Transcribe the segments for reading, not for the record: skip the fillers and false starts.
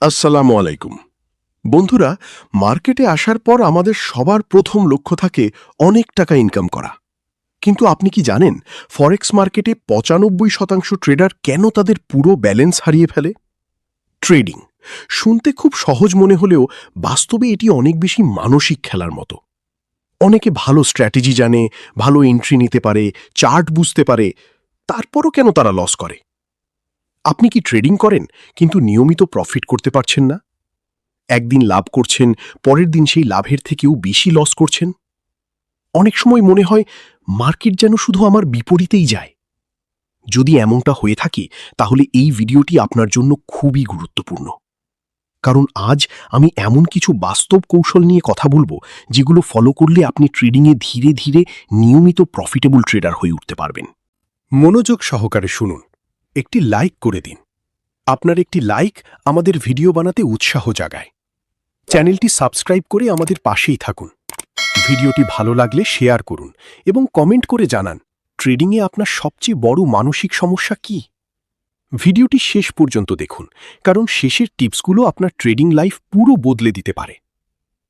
আসসালামু আলাইকুম বন্ধুরা, মার্কেটে আসার পর আমাদের সবার প্রথম লক্ষ্য থাকে অনেক টাকা ইনকাম করা। কিন্তু আপনি কি জানেন ফরেক্স মার্কেটে ৯৫% ট্রেডার কেন তাদের পুরো ব্যালেন্স হারিয়ে ফেলে? ট্রেডিং শুনতে খুব সহজ মনে হলেও বাস্তবে এটি অনেক বেশি মানসিক খেলার মতো। অনেকে ভালো স্ট্র্যাটেজি জানে, ভালো এন্ট্রি নিতে পারে, চার্ট বুঝতে পারে, তারপরও কেন তারা লস করে? আপনি কি ট্রেডিং করেন কিন্তু নিয়মিত প্রফিট করতে পারছেন না? একদিন লাভ করছেন, পরের দিন সেই লাভের থেকেও বেশি লস করছেন। অনেক সময় মনে হয় মার্কেট যেন শুধু আমার বিপরীতেই যায়। যদি এমনটা হয়ে থাকে তাহলে এই ভিডিওটি আপনার জন্য খুবই গুরুত্বপূর্ণ। কারণ আজ আমি এমন কিছু বাস্তব কৌশল নিয়ে কথা বলবো যেগুলো ফলো করলে আপনি ট্রেডিংয়ে ধীরে ধীরে নিয়মিত প্রফিটেবল ট্রেডার হয়ে উঠতে পারবেন। মনোযোগ সহকারে শুনুন, একটি লাইক করে দিন। আপনার একটি লাইক আমাদের ভিডিও বানাতে উৎসাহ জাগায়। চ্যানেলটি সাবস্ক্রাইব করে আমাদের পাশেই থাকুন। ভিডিওটি ভালো লাগলে শেয়ার করুন এবং কমেন্ট করে জানান ট্রেডিংয়ে আপনার সবচেয়ে বড় মানসিক সমস্যা কি। ভিডিওটি শেষ পর্যন্ত দেখুন, কারণ শেষের টিপসগুলো আপনার ট্রেডিং লাইফ পুরো বদলে দিতে পারে।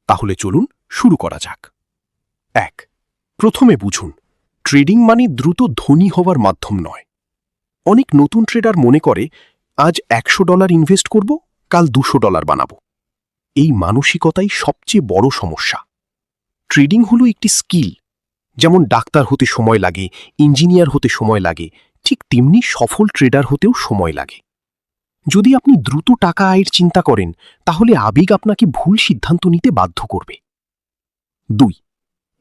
তাহলে চলুন শুরু করা যাক। ১. প্রথমে বুঝুন, ট্রেডিং মানে দ্রুত ধনী হওয়ার মাধ্যম নয়। অনেক নতুন ট্রেডার মনে করে আজ $100 ইনভেস্ট করব, কাল $200 বানাবো। এই মানসিকতাই সবচেয়ে বড় সমস্যা। ট্রেডিং হলো একটি স্কিল। যেমন ডাক্তার হতে সময় লাগে, ইঞ্জিনিয়ার হতে সময় লাগে, ঠিক তেমনি সফল ট্রেডার হতেও সময় লাগে। যদি আপনি দ্রুত টাকা আয়ের চিন্তা করেন তাহলে আবেগ আপনাকে ভুল সিদ্ধান্ত নিতে বাধ্য করবে। ২.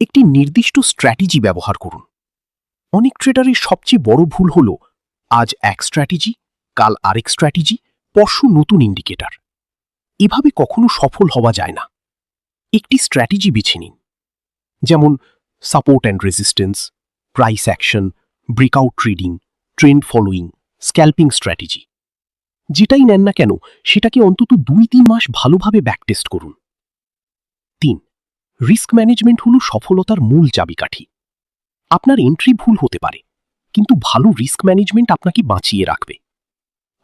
একটি নির্দিষ্ট স্ট্র্যাটেজি ব্যবহার করুন। অনেক ট্রেডারের সবচেয়ে বড় ভুল হল আজ এক স্ট্র্যাটেজি, কাল আরেক স্ট্র্যাটেজি, পরশু নতুন ইন্ডিকেটর। এভাবে কখনো সফল হওয়া যায় না। একটি স্ট্র্যাটেজি বেছে নিন, যেমন support and resistance, price action, breakout trading, trend following, scalping strategy. যেটাই নেন না কেন সেটাকে অন্তত ২-৩ মাস ভালোভাবে ব্যাকটেস্ট করুন। ৩. রিস্ক ম্যানেজমেন্ট হল সফলতার মূল চাবিকাঠি। আপনার এন্ট্রি ভুল হতে পারে, কিন্তু ভালো রিস্ক ম্যানেজমেন্ট আপনাকে বাঁচিয়ে রাখবে।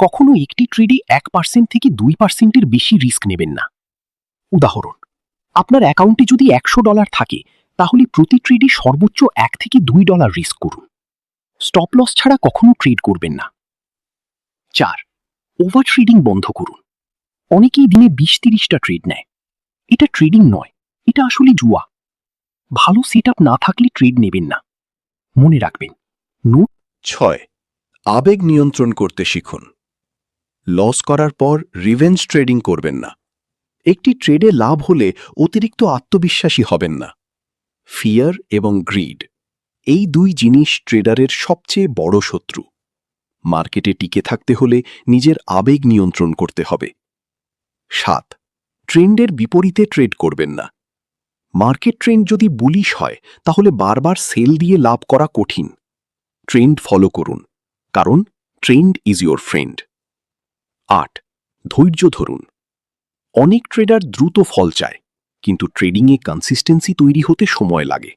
কখনো একটি ট্রেডে ১% থেকে ২%-এর বেশি রিস্ক নেবেন না। উদাহরণ, আপনার অ্যাকাউন্টে যদি $১০০ থাকে তাহলে প্রতি ট্রেডে সর্বোচ্চ $1 থেকে $2 রিস্ক করুন। স্টপ লস ছাড়া কখনো ট্রেড করবেন না। ৪. ওভার ট্রেডিং বন্ধ করুন। অনেকেই দিনে ২০-৩০টা ট্রেড নেয়। এটা ট্রেডিং নয়, এটা আসলে জুয়া। ভালো সেটআপ না থাকলে ট্রেড নেবেন না। মনে রাখবেন, নোট। ৬. আবেগ নিয়ন্ত্রণ করতে শিখুন। লস করার পর রিভেঞ্জ ট্রেডিং করবেন না। একটি ট্রেডে লাভ হলে অতিরিক্ত আত্মবিশ্বাসী হবেন না। ফিয়ার এবং গ্রিড, এই দুই জিনিস ট্রেডারের সবচেয়ে বড় শত্রু। মার্কেটে টিকে থাকতে হলে নিজের আবেগ নিয়ন্ত্রণ করতে হবে। ৭. ট্রেন্ডের বিপরীতে ট্রেড করবেন না। মার্কেট ট্রেন্ড যদি বুলিশ হয় তাহলে বারবার সেল দিয়ে লাভ করা কঠিন। ট্রেন্ড ফলো করুন, কারণ ট্রেন্ড ইজ ইয়োর ফ্রেন্ড। ৮. ধৈর্য ধরুন। অনেক ট্রেডার দ্রুত ফল চায়, কিন্তু ট্রেডিংয়ে কনসিস্টেন্সি তৈরি হতে সময় লাগে।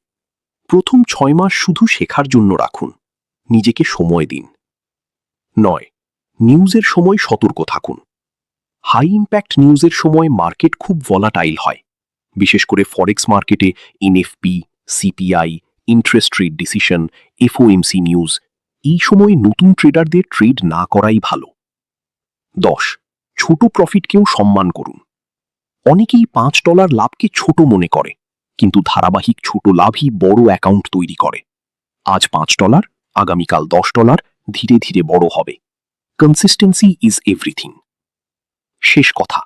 প্রথম ৬ মাস শুধু শেখার জন্য রাখুন, নিজেকে সময় দিন। ৯. নিউজের সময় সতর্ক থাকুন। হাই ইম্প্যাক্ট নিউজের সময় মার্কেট খুব ভলাটাইল হয়, বিশেষ করে ফরেক্স মার্কেটে NFP, CPI, interest rate decision, FOMC news. এই সময়ে নতুন ট্রেডারদের ট্রেড না করাই ভালো। ১০. ছোট প্রফিটকেও সম্মান করুন। অনেকেই $৫ লাভকে ছোট মনে করে, কিন্তু ধারাবাহিক ছোট লাভই বড় অ্যাকাউন্ট তৈরি করে। আজ $৫, আগামীকাল $10, ধীরে ধীরে বড় হবে। Consistency is everything. শেষ কথা,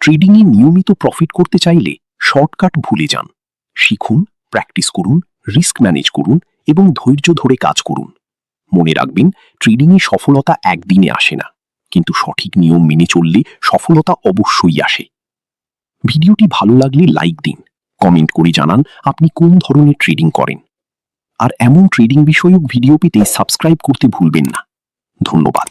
ট্রেডিংয়ে নিয়মিত প্রফিট করতে চাইলে শর্টকাট ভুলে যান। শিখুন, প্র্যাকটিস করুন, রিস্ক ম্যানেজ করুন এবং ধৈর্য ধরে কাজ করুন। মনে রাখবেন, ট্রেডিংয়ে সফলতা একদিনে আসে না, কিন্তু সঠিক নিয়ম মেনে চললে সফলতা অবশ্যই আসে। ভিডিওটি ভালো লাগলে লাইক দিন, কমেন্ট করে জানান আপনি কোন ধরনের ট্রেডিং করেন। আর এমন ট্রেডিং বিষয়ক ভিডিও পেতে সাবস্ক্রাইব করতে ভুলবেন না। ধন্যবাদ।